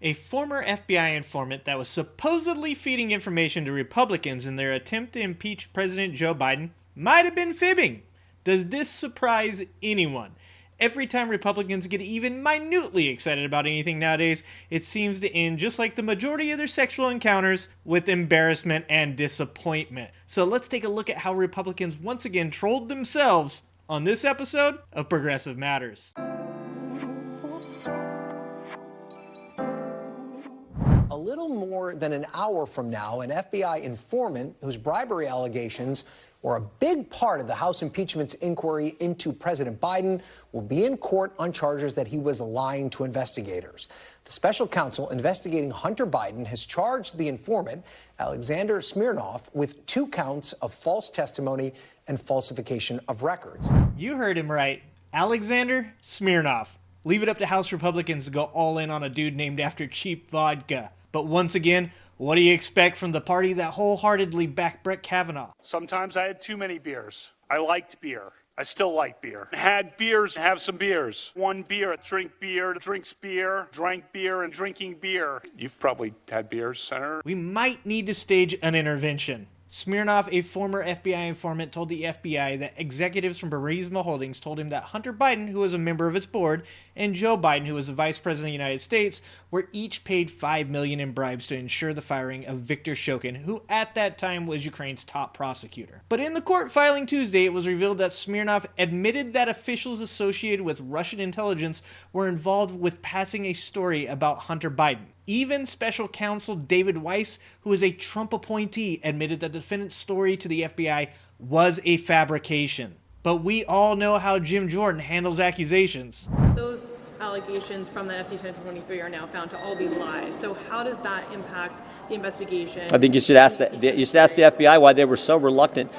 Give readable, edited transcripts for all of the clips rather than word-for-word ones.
A former FBI informant that was supposedly feeding information to Republicans in their attempt to impeach President Joe Biden might have been fibbing. Does this surprise anyone? Every time Republicans get even minutely excited about anything nowadays, it seems to end just like the majority of their sexual encounters, with embarrassment and disappointment. So let's take a look at how Republicans once again trolled themselves on this episode of Progressive Matters. A little more than an hour from now, an FBI informant whose bribery allegations were a big part of the House impeachment's inquiry into President Biden will be in court on charges that he was lying to investigators. The special counsel investigating Hunter Biden has charged the informant, Alexander Smirnoff, with 2 counts of false testimony and falsification of records. You heard him right. Alexander Smirnoff. Leave it up to House Republicans to go all in on a dude named after cheap vodka. But once again, what do you expect from the party that wholeheartedly backed Brett Kavanaugh? Sometimes I had too many beers. I liked beer. I still like beer. Had beers, have some beers. One beer, drink beer, drinks beer, drank beer, and drinking beer. You've probably had beers, Senator. We might need to stage an intervention. Smirnoff, a former FBI informant, told the FBI that executives from Burisma Holdings told him that Hunter Biden, who was a member of its board, and Joe Biden, who was the Vice President of the United States, were each paid $5 million in bribes to ensure the firing of Viktor Shokin, who at that time was Ukraine's top prosecutor. But in the court filing Tuesday, it was revealed that Smirnoff admitted that officials associated with Russian intelligence were involved with passing a story about Hunter Biden. Even special counsel David Weiss, who is a Trump appointee, admitted that the defendant's story to the FBI was a fabrication. But we all know how Jim Jordan handles accusations. Those allegations from the FD 1023 are now found to all be lies. So how does that impact the investigation? I think you should ask the FBI why they were so reluctant.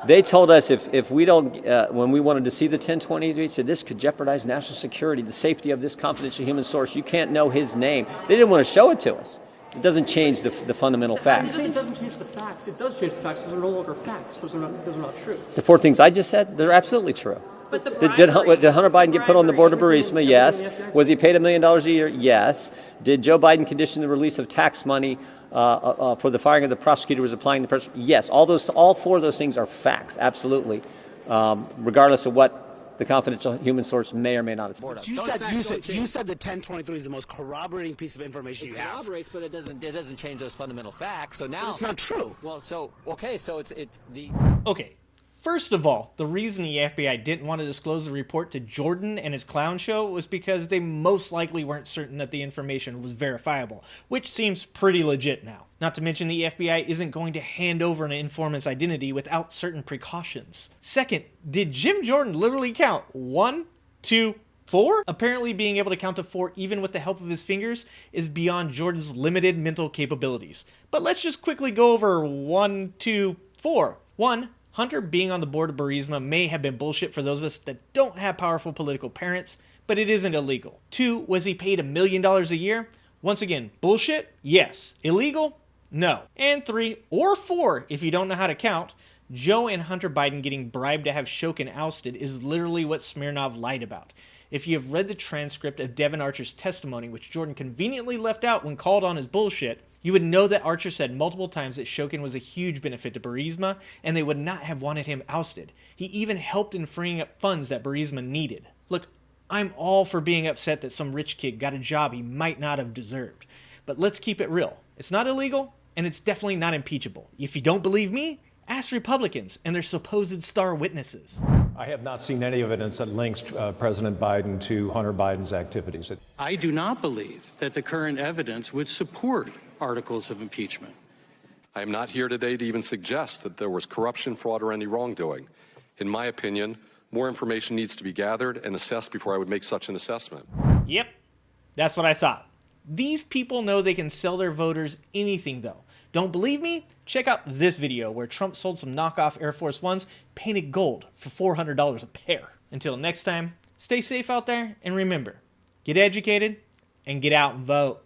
They told us if we don't, when we wanted to see the 1023, said this could jeopardize national security, the safety of this confidential human source. You can't know his name. They didn't want to show it to us. It doesn't change the fundamental facts. It doesn't change the facts. It does change the facts. Those are no longer facts. Those are not true. The 4 things I just said, they're absolutely true. But the Did Hunter Biden get put on the board of Burisma? Yes. Was he paid $1 million a year? Yes. Did Joe Biden condition the release of tax money for the firing of the prosecutor who was applying the pressure? Yes. All 4 of those things are facts, absolutely, regardless of what the confidential human source may or may not have. You said the 1023 is the most corroborating piece of information you have. It corroborates, but it doesn't change those fundamental facts. So now it's not true. Well, so okay, so it's the. Okay. First of all, the reason the FBI didn't want to disclose the report to Jordan and his clown show was because they most likely weren't certain that the information was verifiable, which seems pretty legit now. Not to mention the FBI isn't going to hand over an informant's identity without certain precautions. Second, did Jim Jordan literally count 1, 2, 4? Apparently being able to count to 4 even with the help of his fingers is beyond Jordan's limited mental capabilities. But let's just quickly go over 1, 2, 4. 1. Hunter being on the board of Burisma may have been bullshit for those of us that don't have powerful political parents, but it isn't illegal. 2, was he paid $1 million a year? Once again, bullshit? Yes. Illegal? No. And 3, or 4, if you don't know how to count, Joe and Hunter Biden getting bribed to have Shokin ousted is literally what Smirnoff lied about. If you have read the transcript of Devin Archer's testimony, which Jordan conveniently left out when called on his bullshit, you would know that Archer said multiple times that Shokin was a huge benefit to Burisma, and they would not have wanted him ousted. He even helped in freeing up funds that Burisma needed. Look, I'm all for being upset that some rich kid got a job he might not have deserved. But let's keep it real. It's not illegal, and it's definitely not impeachable. If you don't believe me, ask Republicans and their supposed star witnesses. I have not seen any evidence that links President Biden to Hunter Biden's activities. I do not believe that the current evidence would support articles of impeachment. I am not here today to even suggest that there was corruption, fraud, or any wrongdoing. In my opinion, more information needs to be gathered and assessed before I would make such an assessment. Yep, that's what I thought. These people know they can sell their voters anything, though. Don't believe me? Check out this video where Trump sold some knockoff Air Force Ones painted gold for $400 a pair. Until next time, stay safe out there, and remember, get educated and get out and vote.